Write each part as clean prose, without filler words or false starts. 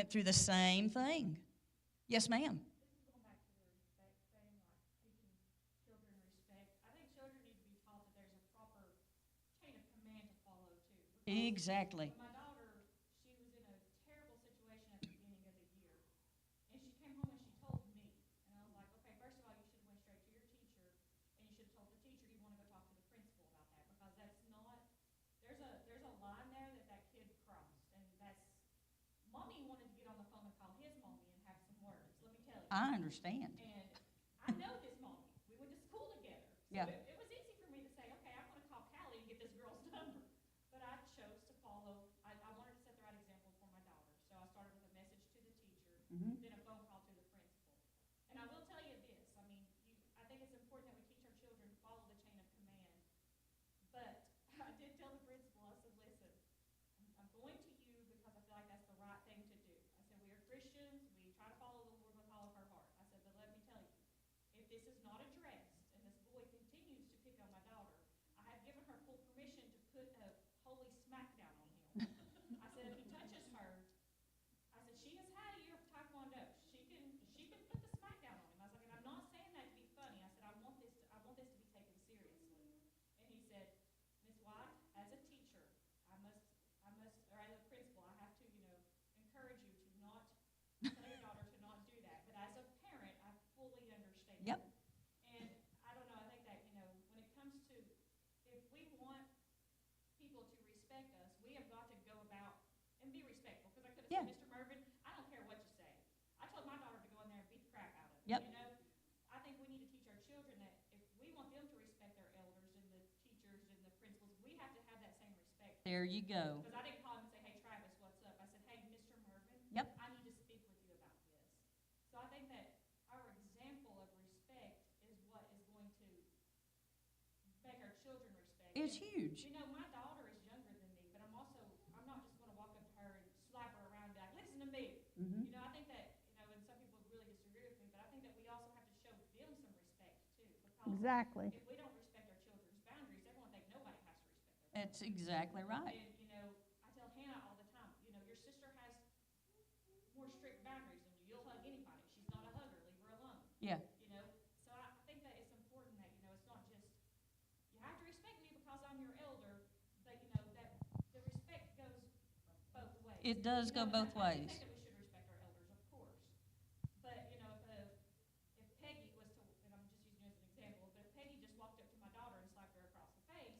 went through the same thing. Yes, ma'am. This is going back to the respect thing, like teaching children respect. I think children need to be taught that there's a proper chain of command to follow too. Exactly. My daughter, she was in a terrible situation at the beginning of the year, and she came home and she told me, and I was like, okay, first of all, you should have went straight to your teacher, and you should have told the teacher you want to go talk to the principal about that, because that's not. There's a line there that kid crossed, and that's. Mommy wanted to get on the phone and call his mommy and have some words. Let me tell you. I understand. And I know this mommy. We went to school together. So Yeah. it was easy for me to say, okay, I'm going to call Callie and get this girl's number. But I chose to follow. I wanted to set the right example for my daughter. So I started with a message to the teacher, then a phone call to the principal. And I will tell you this. I mean, I think it's important that we teach our children to follow the chain of command. But I did tell the principal, I said, listen, I'm going to you because I feel like that's the right thing to do. I said, we are Christians. We try to follow the Lord with all of our heart. I said, but let me tell you, if this is not addressed and this boy continues to pick on my daughter, I have given her full permission to put a holy smackdown on him. I said, if he touches her, I said, she has had a year of Taekwondo. She can put the smackdown on him. I was like, and I'm not saying that to be funny. I said, I want this to be taken seriously. And he said, Miss White, as a teacher, I must, or as a principal, I have to, encourage you to not tell your daughter to not do that. But as a parent, I fully understand. Yep. And I don't know, I think that, when it comes to, if we want people to respect us, we have got to go about and be respectful. Because I could have said, Mr. Mervin, I don't care what you say. I told my daughter to go in there and beat the crap out of him. Yep. I think we need to teach our children that if we want them to respect their elders and the teachers and the principals, we have to have that same respect. There you go. Because I didn't call him and say, hey, Travis, what's up? I said, hey, Mr. Mervin, Yep. I need to speak with you about this. So I think that our example of respect is what is going to make our children respect. It's huge. My daughter is younger than me, but I'm not just going to walk up to her and slap her around and be like, listen to me. Mm-hmm. I think that, and some people really disagree with me, but I think that we also have to show them some respect too. Because Exactly. if we don't respect our children's boundaries, everyone think nobody has to respect their boundaries. That's exactly right. And, I tell Hannah all the time, your sister has more strict boundaries than you. You'll hug anybody. She's not a hugger. Leave her alone. Yeah. So I think that it's important that, it's not just, you have to respect me because I'm your elder, but, that the respect goes both ways. It does go both I ways. think that we should respect our elders, of course. But, if Peggy was to, and I'm just using you as an example, but if Peggy just walked up to my daughter and slapped her across the face,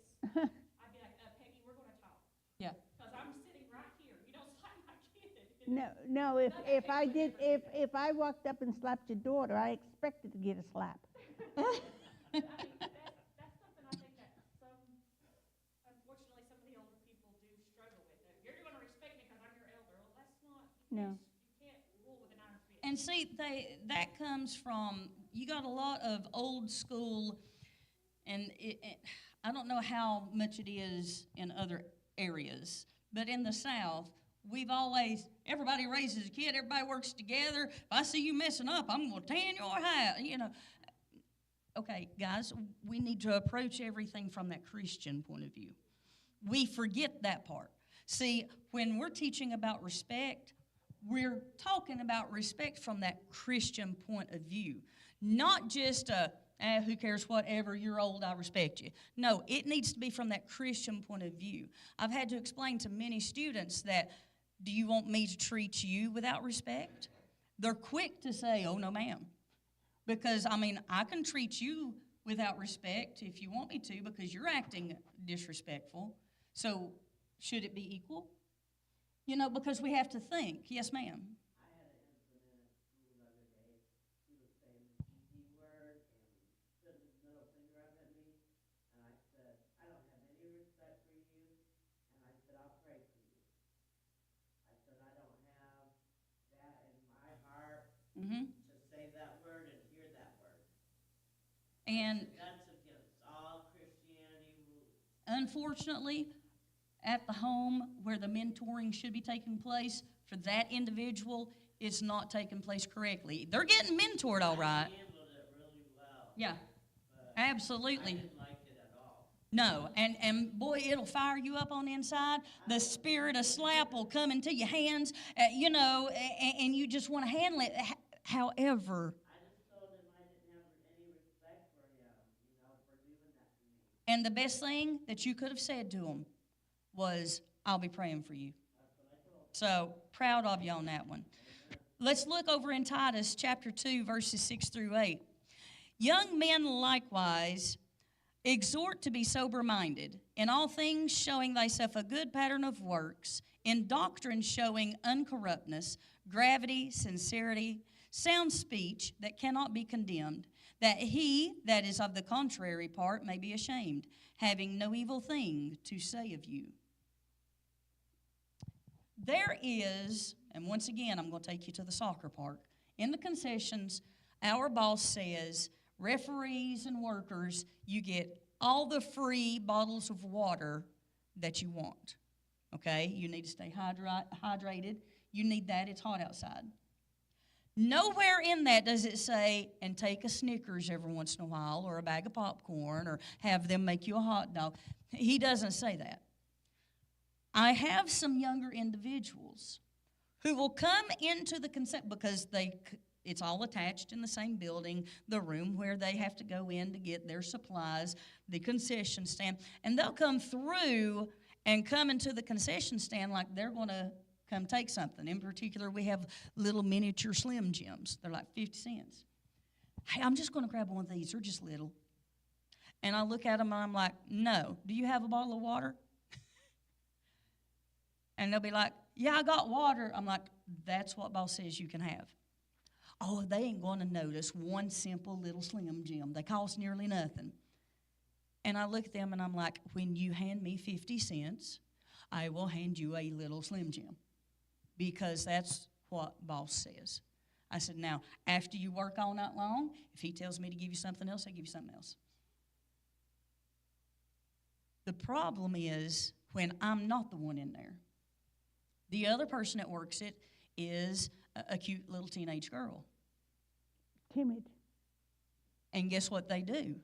I'd be like, Peggy, we're going to talk. Yeah. Because I'm sitting right here. You don't slap my kid. No, if I walked up and slapped your daughter, I expected to get a slap. I mean, that's something I think that unfortunately, some of the older people do struggle with. You're going to respect me because I'm your elder. Well, that's not. No. You can't rule with an iron fist. And see, that comes from, you got a lot of old school, and I don't know how much it is in other areas, but in the South, everybody raises a kid, everybody works together. If I see you messing up, I'm going to tan your hat, Okay, guys, we need to approach everything from that Christian point of view. We forget that part. See, when we're teaching about respect, we're talking about respect from that Christian point of view, not just who cares, whatever, you're old, I respect you. No, it needs to be from that Christian point of view. I've had to explain to many students that, do you want me to treat you without respect? They're quick to say, oh, no, ma'am. Because, I can treat you without respect if you want me to because you're acting disrespectful. So, should it be equal? Because we have to think. Yes, ma'am. I had an incident at school the other day. He was saying the GD word and putting his middle finger up at me. And I said, I don't have any respect for you. And I said, I'll pray for you. I said, I don't have that in my heart Mm-hmm. to say that word and hear that word. And That's against all Christianity rules. unfortunately, at the home where the mentoring should be taking place for that individual, it's not taking place correctly. They're getting mentored all right. I handled it really well. Yeah, But absolutely. I didn't like it at all. No, and boy, it'll fire you up on the inside. The spirit of slap will come into your hands, and you just want to handle it. However, I just told him I didn't have any respect for him, for doing that to me. and the best thing that you could have said to him was, I'll be praying for you. So proud of you on that one. Let's look over in Titus chapter 2, verses 6 through 8. Young men likewise exhort to be sober-minded, in all things showing thyself a good pattern of works, in doctrine showing uncorruptness, gravity, sincerity, sound speech that cannot be condemned, that he that is of the contrary part may be ashamed, having no evil thing to say of you. There is, and once again, I'm going to take you to the soccer park. In the concessions, our boss says, referees and workers, you get all the free bottles of water that you want. Okay? You need to stay hydrated. You need that. It's hot outside. Nowhere in that does it say, and take a Snickers every once in a while, or a bag of popcorn, or have them make you a hot dog. He doesn't say that. I have some younger individuals who will come into the because it's all attached in the same building, the room where they have to go in to get their supplies, the concession stand, and they'll come through and come into the concession stand like they're going to come take something. In particular, we have little miniature Slim Jims. They're like 50 cents. Hey, I'm just going to grab one of these. They're just little. And I look at them and I'm like, no. Do you have a bottle of water? And they'll be like, yeah, I got water. I'm like, that's what boss says you can have. Oh, they ain't going to notice one simple little Slim Jim. They cost nearly nothing. And I look at them and I'm like, when you hand me 50 cents, I will hand you a little Slim Jim. Because that's what boss says. I said, now, after you work all night long, if he tells me to give you something else, I give you something else. The problem is when I'm not the one in there. The other person that works it is a cute little teenage girl. Timid. And guess what they do?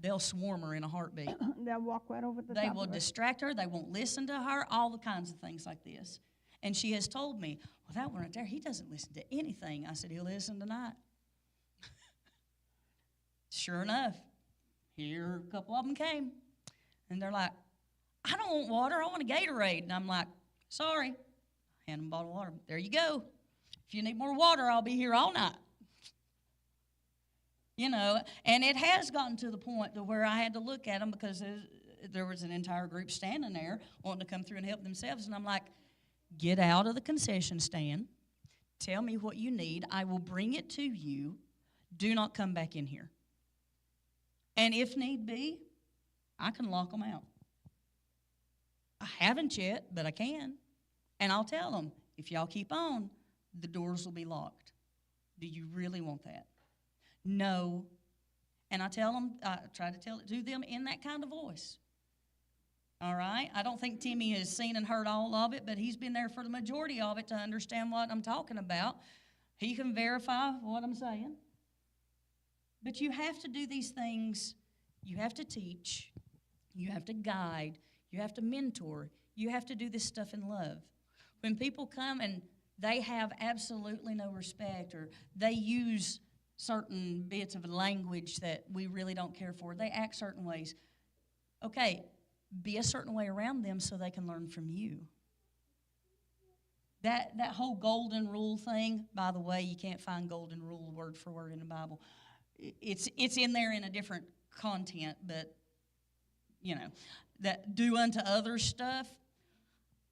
They'll swarm her in a heartbeat. They'll walk right over the They top will of her. distract her. They won't listen to her, all the kinds of things like this. And she has told me, well, that one right there, he doesn't listen to anything. I said, he'll listen tonight. Sure enough, here a couple of them came. And they're like, I don't want water. I want a Gatorade. And I'm like, sorry. Hand them a bottle of water. There you go. If you need more water, I'll be here all night. And it has gotten to the point to where I had to look at them because there was an entire group standing there wanting to come through and help themselves. And I'm like, get out of the concession stand. Tell me what you need. I will bring it to you. Do not come back in here. And if need be, I can lock them out. I haven't yet, but I can. And I'll tell them, if y'all keep on, the doors will be locked. Do you really want that? No. And I try to tell it to them in that kind of voice. All right? I don't think Timmy has seen and heard all of it, but he's been there for the majority of it to understand what I'm talking about. He can verify what I'm saying. But you have to do these things. You have to teach. You have to guide. You have to mentor. You have to do this stuff in love. When people come and they have absolutely no respect or they use certain bits of language that we really don't care for, they act certain ways. Okay, be a certain way around them so they can learn from you. That whole golden rule thing, by the way, you can't find golden rule word for word in the Bible. It's in there in a different content, but, that do unto others stuff.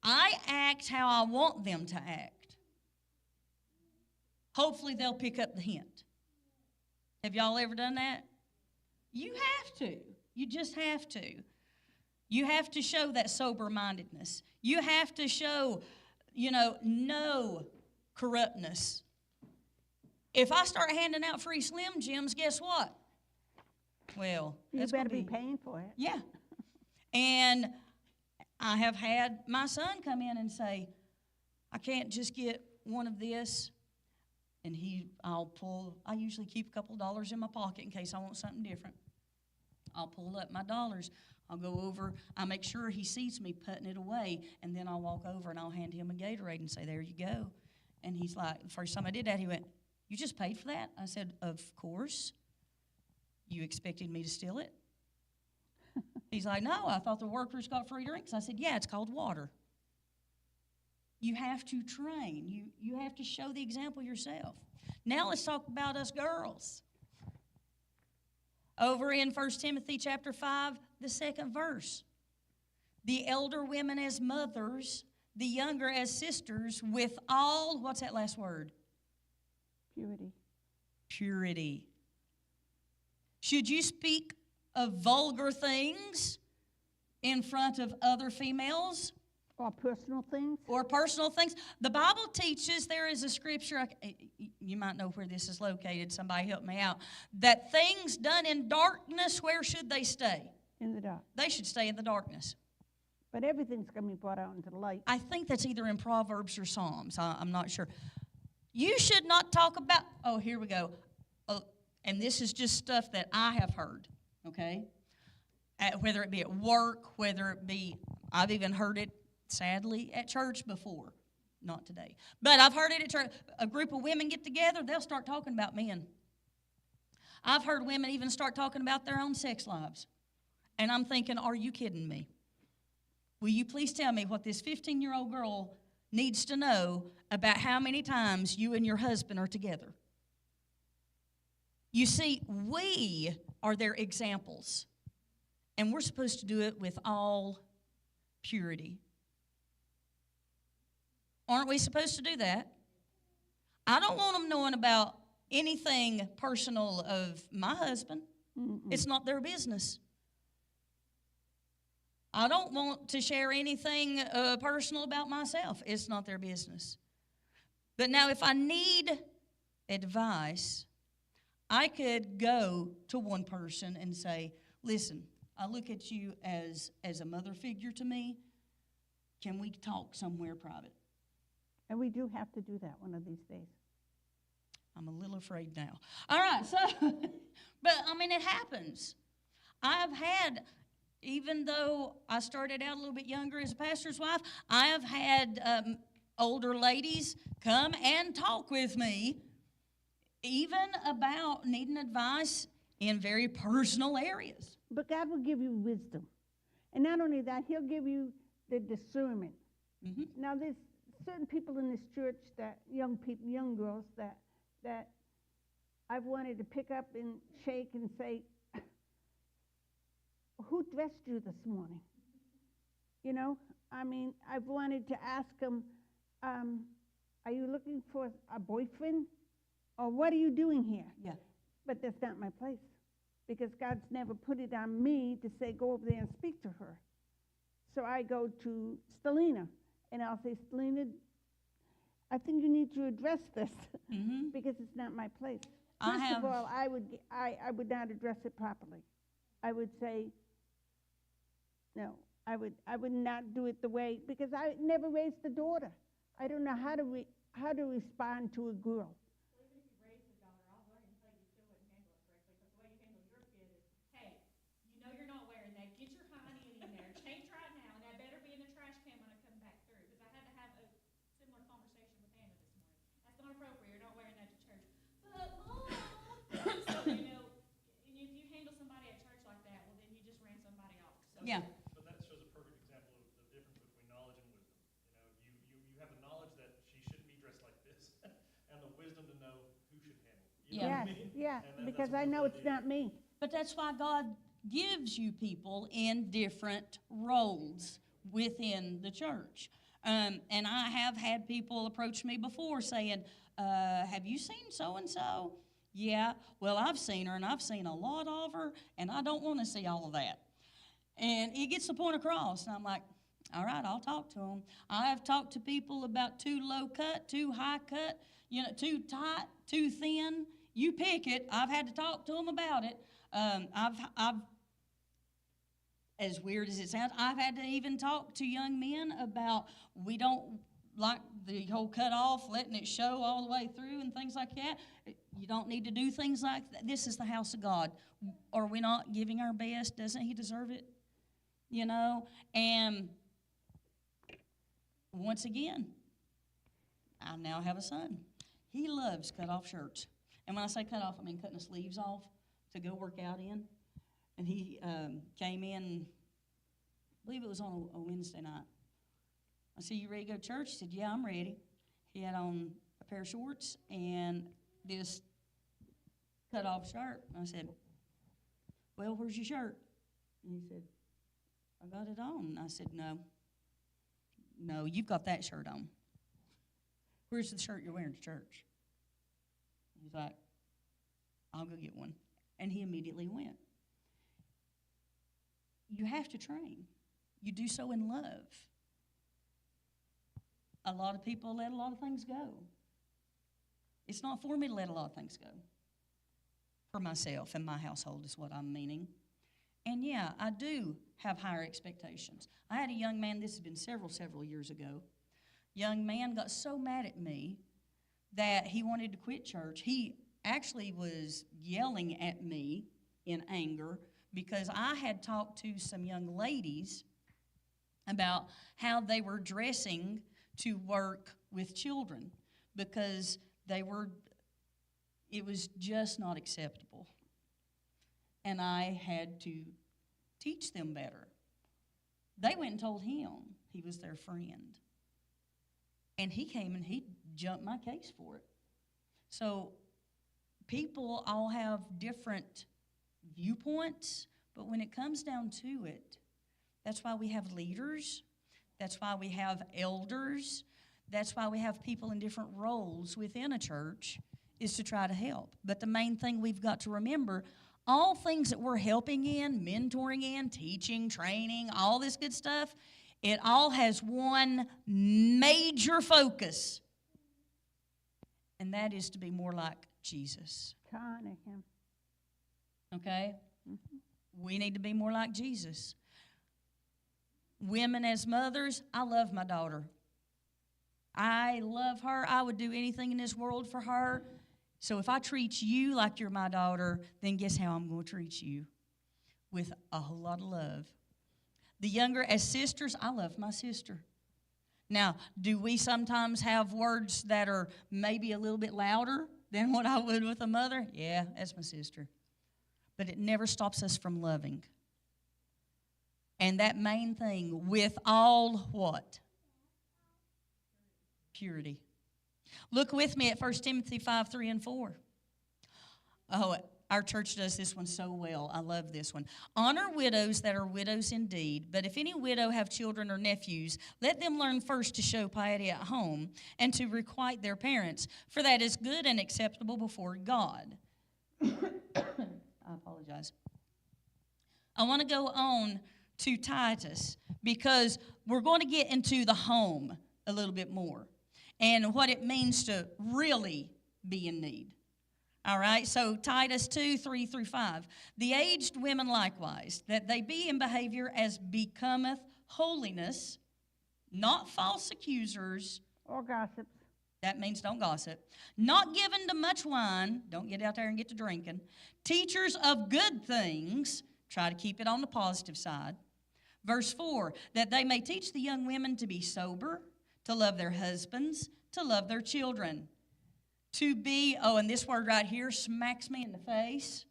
I act how I want them to act. Hopefully they'll pick up the hint. Have y'all ever done that? You have to. You just have to. You have to show that sober-mindedness. You have to show, no corruptness. If I start handing out free Slim Jims, guess what? Well, You that's better gonna be paying for it. Yeah. And I have had my son come in and say, I can't just get one of this. And I usually keep a couple dollars in my pocket in case I want something different. I'll pull up my dollars. I'll go over, I make sure he sees me putting it away, and then I'll walk over and I'll hand him a Gatorade and say, there you go. And he's like, the first time I did that, he went, you just paid for that? I said, of course. You expected me to steal it? He's like, no, I thought the workers got free drinks. I said, yeah, it's called water. You have to train. You have to show the example yourself. Now let's talk about us girls. Over in 1 Timothy chapter 5, the 2nd verse. The elder women as mothers, the younger as sisters, with all, what's that last word? Purity. Purity. Should you speak of vulgar things in front of other females? Or personal things? Or personal things. The Bible teaches, there is a scripture, you might know where this is located, somebody help me out, that things done in darkness, where should they stay? In the dark. They should stay in the darkness. But everything's going to be brought out into the light. I think that's either in Proverbs or Psalms. I'm not sure. You should not talk about, oh, here we go. And this is just stuff that I have heard, okay? Whether it be at work, whether it be, I've even heard it, sadly, at church before. Not today. But I've heard it at church. A group of women get together, they'll start talking about men. I've heard women even start talking about their own sex lives. And I'm thinking, are you kidding me? Will you please tell me what this 15-year-old girl needs to know about how many times you and your husband are together? You see, we are their examples. And we're supposed to do it with all purity. Aren't we supposed to do that? I don't want them knowing about anything personal of my husband. It's not their business. I don't want to share anything personal about myself. It's not their business. But now if I need advice, I could go to one person and say, listen, I look at you as a mother figure to me. Can we talk somewhere private? And we do have to do that one of these days. I'm a little afraid now. All right, so, but I mean, it happens. I've had, even though I started out a little bit younger as a pastor's wife, I have had older ladies come and talk with me, even about needing advice in very personal areas. But God will give you wisdom. And not only that, He'll give you the discernment. Mm-hmm. Now, there's certain people in this church, that young people, young girls, that I've wanted to pick up and shake and say, who dressed you this morning? You know, I mean, I've wanted to ask them, are you looking for a boyfriend? Or what are you doing here? Yeah. But that's not my place, because God's never put it on me to say, go over there and speak to her. So I go to Stelina, and I'll say, Stelina, I think you need to address this, Mm-hmm. because it's not my place. I First have- of all, I would not address it properly. I would say, no, I would not do it the way, because I never raised a daughter. I don't know how to respond to a girl. Well, even if you raise a daughter, I'll go ahead and tell you still wouldn't handle it correctly, because the way you handle your kid is, hey, you know you're not wearing that, get your hiney in there, change right now, and that better be in the trash can when I come back through, because I had to have a similar conversation with Hannah this morning. That's not appropriate, you're not wearing that to church. But Mom, so, you know, and if you handle somebody at church like that, well, then you just ran somebody off. So Yeah. But that shows a perfect example of the difference between knowledge and wisdom. You have the knowledge that she shouldn't be dressed like this, and the wisdom to know who should handle it. You know Yeah. what I mean? Yeah, And because that's I know what it's they not me. But that's why God gives you people in different roles within the church. And I have had people approach me before saying, have you seen so-and-so? Yeah, well, I've seen her, and I've seen a lot of her, and I don't want to see all of that. And it gets the point across, and I'm like, all right, I'll talk to them. I have talked to people about too low cut, too high cut, you know, too tight, too thin. You pick it. I've had to talk to them about it. I've, as weird as it sounds, I've had to even talk to young men about we don't like the whole cut off, letting it show all the way through and things like that. You don't need to do things like that. This is the house of God. Are we not giving our best? Doesn't He deserve it? you know, and once again, I now have a son. He loves cut-off shirts. And when I say cut off, I mean cutting the sleeves off to go work out in. And he came in, I believe it was on a Wednesday night. I said, "You ready to go to church?" He said, "Yeah, I'm ready." He had on a pair of shorts and this cut-off shirt. I said, "Well, where's your shirt?" And he said, "I got it on." And I said, No, you've got that shirt on. Where's the shirt you're wearing to church?" He's like, "I'll go get one." And he immediately went. You have to train. You do so in love. A lot of people let a lot of things go. It's not for me to let a lot of things go. For myself and my household is what I'm meaning. And yeah, I do have higher expectations. I had a young man, this has been several years ago. Young man got so mad at me that he wanted to quit church. He actually was yelling at me in anger because I had talked to some young ladies about how they were dressing to work with children because it was just not acceptable. And I had to teach them better. They went and told him he was their friend. And he came and he jumped my case for it. So people all have different viewpoints, but when it comes down to it, that's why we have leaders. That's why we have elders. That's why we have people in different roles within a church, is to try to help. But the main thing we've got to remember, all things that we're helping in, mentoring in, teaching, training, all this good stuff, it all has one major focus, and that is to be more like Jesus. To honor him. Okay? We need to be more like Jesus. Women as mothers, I love my daughter. I love her. I would do anything in this world for her. So if I treat you like you're my daughter, then guess how I'm going to treat you? With a whole lot of love. The younger, as sisters, I love my sister. Now, do we sometimes have words that are maybe a little bit louder than what I would with a mother? Yeah, that's my sister. But it never stops us from loving. And that main thing, with all what? Purity. Look with me at 1 Timothy 5, 3, and 4. Oh, our church does this one so well. I love this one. Honor widows that are widows indeed, but if any widow have children or nephews, let them learn first to show piety at home and to requite their parents, for that is good and acceptable before God. I apologize. I want to go on to Titus because we're going to get into the home a little bit more and what it means to really be in need. All right, so Titus 2, 3 through 5. The aged women likewise, that they be in behavior as becometh holiness, not false accusers. Or gossips. That means don't gossip. Not given to much wine. Don't get out there and get to drinking. Teachers of good things. Try to keep it on the positive side. Verse 4, that they may teach the young women to be sober, to love their husbands, to love their children. To be, and this word right here smacks me in the face.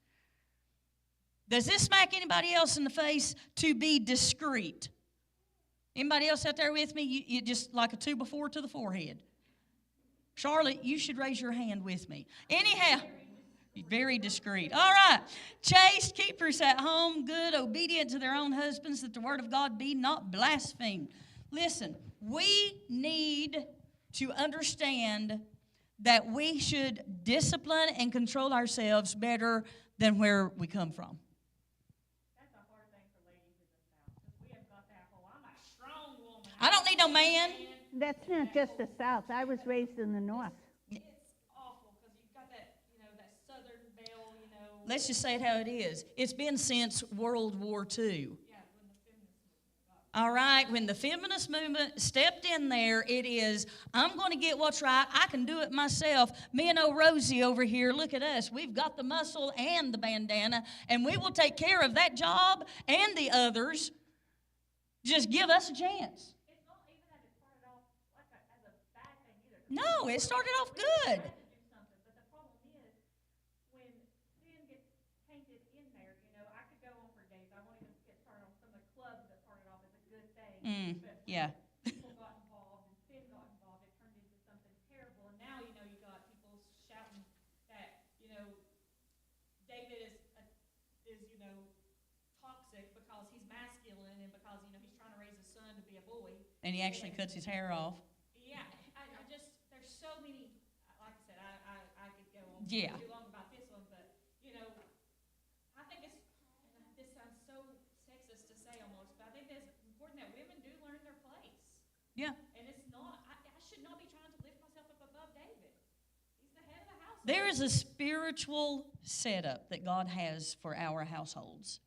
Does this smack anybody else in the face? To be discreet. Anybody else out there with me? You just like a 2 before to the forehead. Charlotte, you should raise your hand with me. Anyhow, very discreet. All right. Chaste, keepers at home, good, obedient to their own husbands, that the word of God be not blasphemed. Listen, we need to understand that we should discipline and control ourselves better than where we come from. That's a hard thing for ladies in the South, because we have got that whole, I'm a strong woman. I don't need no man. That's not just the South. I was raised in the North. It's awful, because you've got that, that Southern belle, Let's just say it how it is. It's been since World War II. Yeah, when the feminist movement got. All right, when the feminist movement stepped in there, it is, I'm going to get what's right. I can do it myself. Me and old Rosie over here, look at us. We've got the muscle and the bandana, and we will take care of that job and the others. Just give us a chance. It's not even that it started off like as a bad thing either. No, it started off good. Tried to do something, but the problem is when sin gets tainted in there. You know, I could go on for days. I won't even get started on some of the clubs that started off as a good thing. But Yeah. people got involved and sin got involved. It turned into something terrible. And now, you know, you got people shouting that, you know, David is you know, toxic because he's masculine and because, you know, he's trying to raise his son to be a boy. And he actually cuts his hair off. Yeah, I just, there's so many, like I said, I could go on Yeah. too long about this one, but, you know, I think it's, and this sounds so sexist to say almost, but I think it's important that women do learn their place. Yeah. And it's not, I should not be trying to lift myself up above David. He's the head of the household. There is a spiritual setup that God has for our households.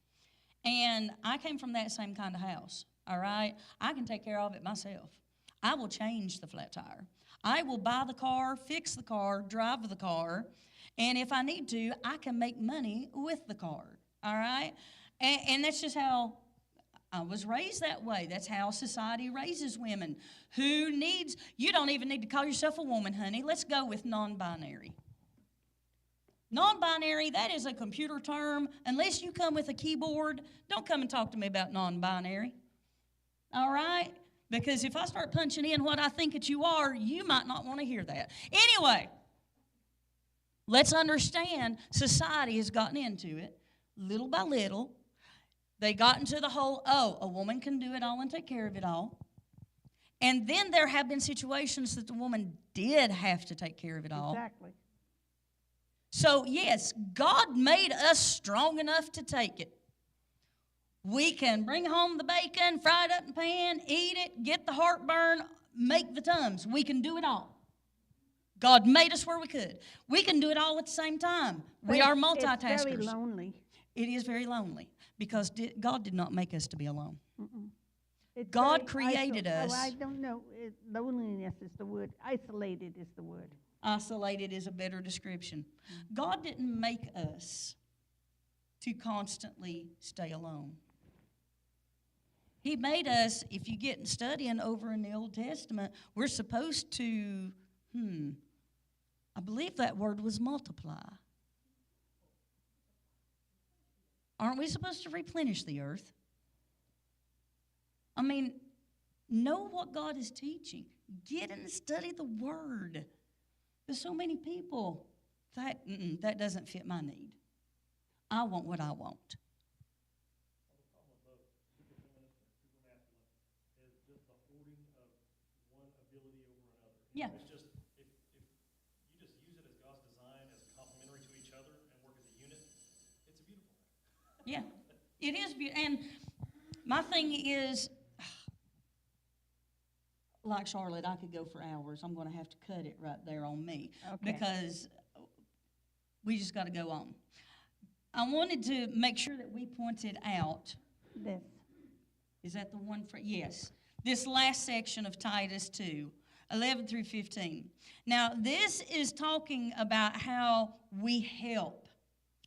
And I came from that same kind of house, all right? I can take care of it myself. I will change the flat tire. I will buy the car, fix the car, drive the car, and if I need to, I can make money with the car, all right? And that's just how I was raised that way. That's how society raises women. You don't even need to call yourself a woman, honey. Let's go with non-binary. Non-binary, that is a computer term. Unless you come with a keyboard, don't come and talk to me about non-binary. All right? Because if I start punching in what I think that you are, you might not want to hear that. Anyway, let's understand society has gotten into it little by little. They got into the whole, a woman can do it all and take care of it all. And then there have been situations that the woman did have to take care of it all. Exactly. So, yes, God made us strong enough to take it. We can bring home the bacon, fry it up in the pan, eat it, get the heartburn, make the Tums. We can do it all. God made us where we could. We can do it all at the same time. We are multitaskers. It's very lonely. It is very lonely because God did not make us to be alone. It's God very created us. I don't know. Loneliness is the word. Isolated is the word. Isolated is a better description. God didn't make us to constantly stay alone. He made us, if you get studying over in the Old Testament, we're supposed to, I believe that word was multiply. Aren't we supposed to replenish the earth? I mean, know what God is teaching. Get and study the Word. But so many people, that doesn't fit my need. I want what I want. The problem with both super feminist and super masculine is just the hoarding of one ability over another. Yeah. It's just, if you just use it as God's design, as complementary to each other, and work as a unit, it's a beautiful thing. Yeah, it is beautiful. And my thing is, like Charlotte, I could go for hours. I'm going to have to cut it right there on me because we just got to go on. I wanted to make sure that we pointed out. This. Is that the one for? Yes. This last section of Titus 2, 11 through 15. Now, this is talking about how we help.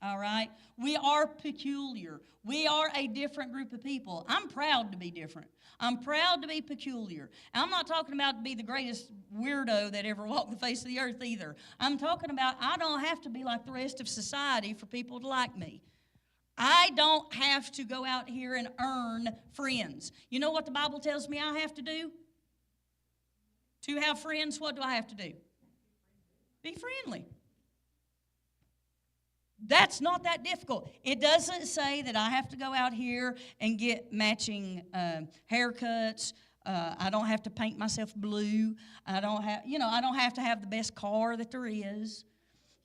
All right? We are peculiar. We are a different group of people. I'm proud to be different. I'm proud to be peculiar. I'm not talking about to be the greatest weirdo that ever walked the face of the earth either. I'm talking about I don't have to be like the rest of society for people to like me. I don't have to go out here and earn friends. You know what the Bible tells me I have to do? To have friends, what do I have to do? Be friendly. That's not that difficult. It doesn't say that I have to go out here and get matching haircuts. I don't have to paint myself blue. I don't have to have the best car that there is.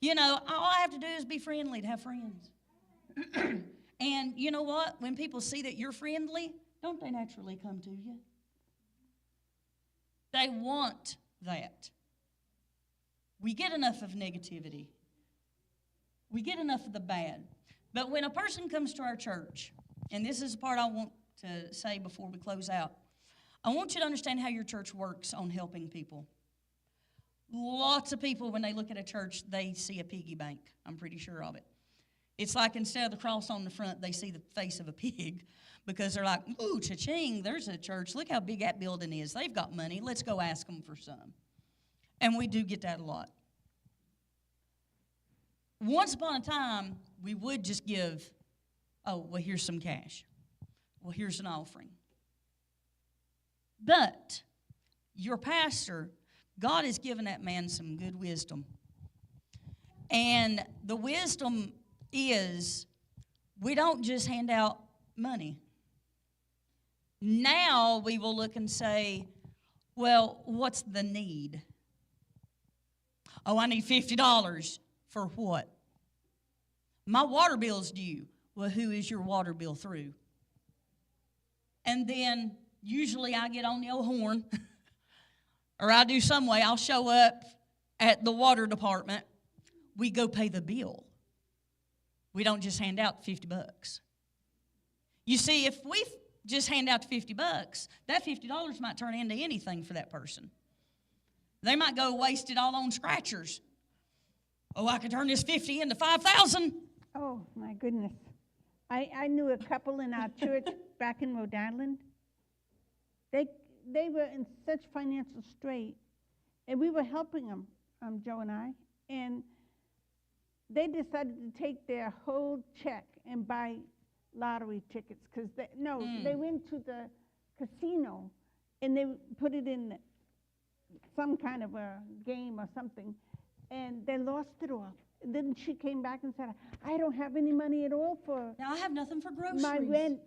All I have to do is be friendly to have friends. And you know what? When people see that you're friendly, don't they naturally come to you? They want that. We get enough of negativity. We get enough of the bad. But when a person comes to our church, and this is the part I want to say before we close out, I want you to understand how your church works on helping people. Lots of people, when they look at a church, they see a piggy bank. I'm pretty sure of it. It's like instead of the cross on the front, they see the face of a pig because they're like, ooh, cha-ching, there's a church. Look how big that building is. They've got money. Let's go ask them for some. And we do get that a lot. Once upon a time, we would just give, oh, well, here's some cash. Well, here's an offering. But your pastor, God has given that man some good wisdom. And the wisdom is we don't just hand out money. Now we will look and say, well, what's the need? Oh, I need $50. For what? My water bill's due. Well, who is your water bill through? And then usually I get on the old horn, or I do some way. I'll show up at the water department. We go pay the bill. We don't just hand out $50. You see, if we just hand out $50, that $50 might turn into anything for that person. They might go waste it all on scratchers. Oh, I could turn this 50 into 5,000. Oh, my goodness. I knew a couple in our church back in Rhode Island. They were in such financial strait, and we were helping them, Joe and I, and they decided to take their whole check and buy lottery tickets because they went to the casino and they put it in some kind of a game or something, and they lost it all. Then she came back and said, I don't have any money at all for Now I have nothing for groceries. my rent.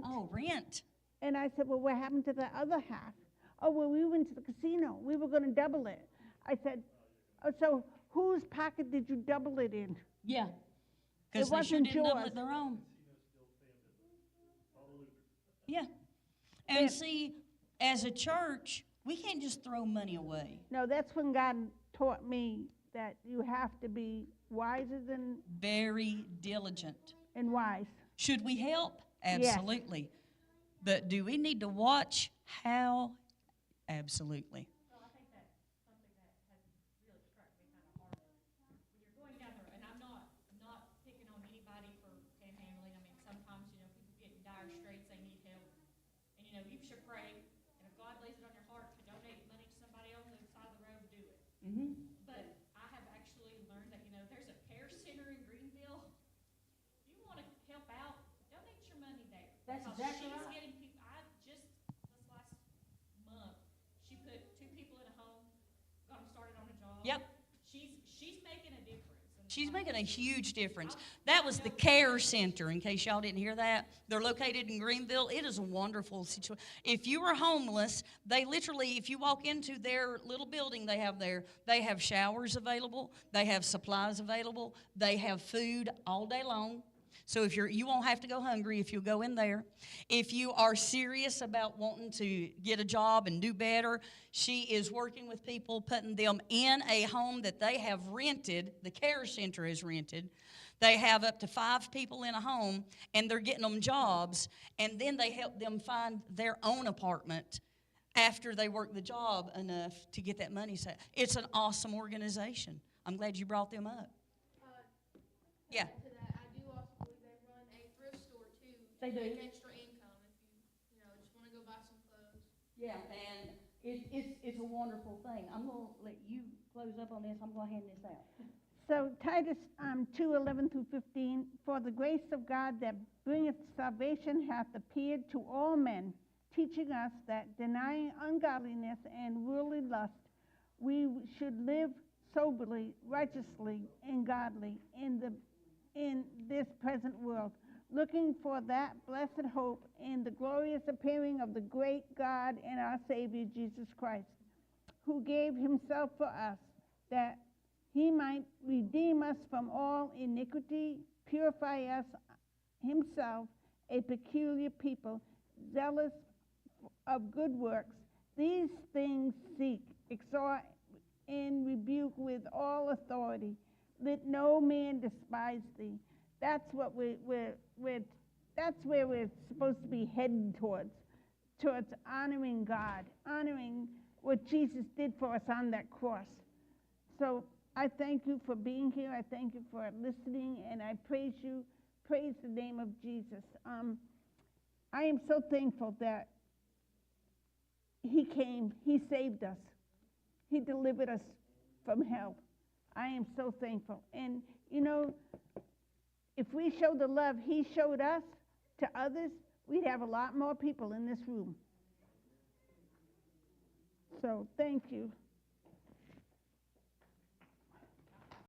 Oh, rent. And I said, well, what happened to the other half? Oh, well, we went to the casino. We were going to double it. I said, oh, so whose pocket did you double it in? Yeah. Because It they sure wasn't didn't double yours. it their own. Yeah. And Yeah. see, as a church, we can't just throw money away. No, that's when God taught me that you have to be wiser than Very diligent. and wise. Should we help? Yes. Absolutely. But do we need to watch how? Absolutely. So I think that's something that has really struck me kind of hard. When you're going down there, and I'm not picking on anybody for panhandling. I mean, sometimes, people get in dire straits, they need help. And, you should pray. And if God lays it on your heart to donate money to somebody on the side of the road, do it. Mm-hmm. But I have actually learned that, there's a care center in Greenville. If you want to help out, donate your money there. That's Because exactly she's right. getting people, this last month, she put 2 people in a home, got them started on a job. Yep. She's making a difference. And She's making a huge difference. That was the care center, in case y'all didn't hear that. They're located in Greenville. It is a wonderful situation. If you are homeless, they literally, if you walk into their little building they have there, they have showers available, they have supplies available, they have food all day long. So if you won't have to go hungry if you go in there. If you are serious about wanting to get a job and do better, she is working with people, putting them in a home that they have rented. The care center is rented. They have up to 5 people in a home, and they're getting them jobs, and then they help them find their own apartment after they work the job enough to get that money set. It's an awesome organization. I'm glad you brought them up. Yeah. To that, I do also believe they run a thrift store too. They to do. Make extra income if you just want to go buy some clothes. Yeah, and it's a wonderful thing. I'm going to let you close up on this. I'm going to hand this out. So Titus 2:11 through 15, for the grace of God that bringeth salvation hath appeared to all men, teaching us that denying ungodliness and worldly lust, we should live soberly, righteously, and godly in this present world, looking for that blessed hope and the glorious appearing of the great God and our Savior Jesus Christ, who gave himself for us, that he might redeem us from all iniquity, purify us himself, a peculiar people, zealous of good works. These things seek, exhort, and rebuke with all authority. Let no man despise thee. That's what that's where we're supposed to be heading towards honoring God, honoring what Jesus did for us on that cross. So I thank you for being here. I thank you for listening, and I praise you. Praise the name of Jesus. I am so thankful that he came. He saved us. He delivered us from hell. I am so thankful. And, you know, if we show the love he showed us to others, we'd have a lot more people in this room. So thank you.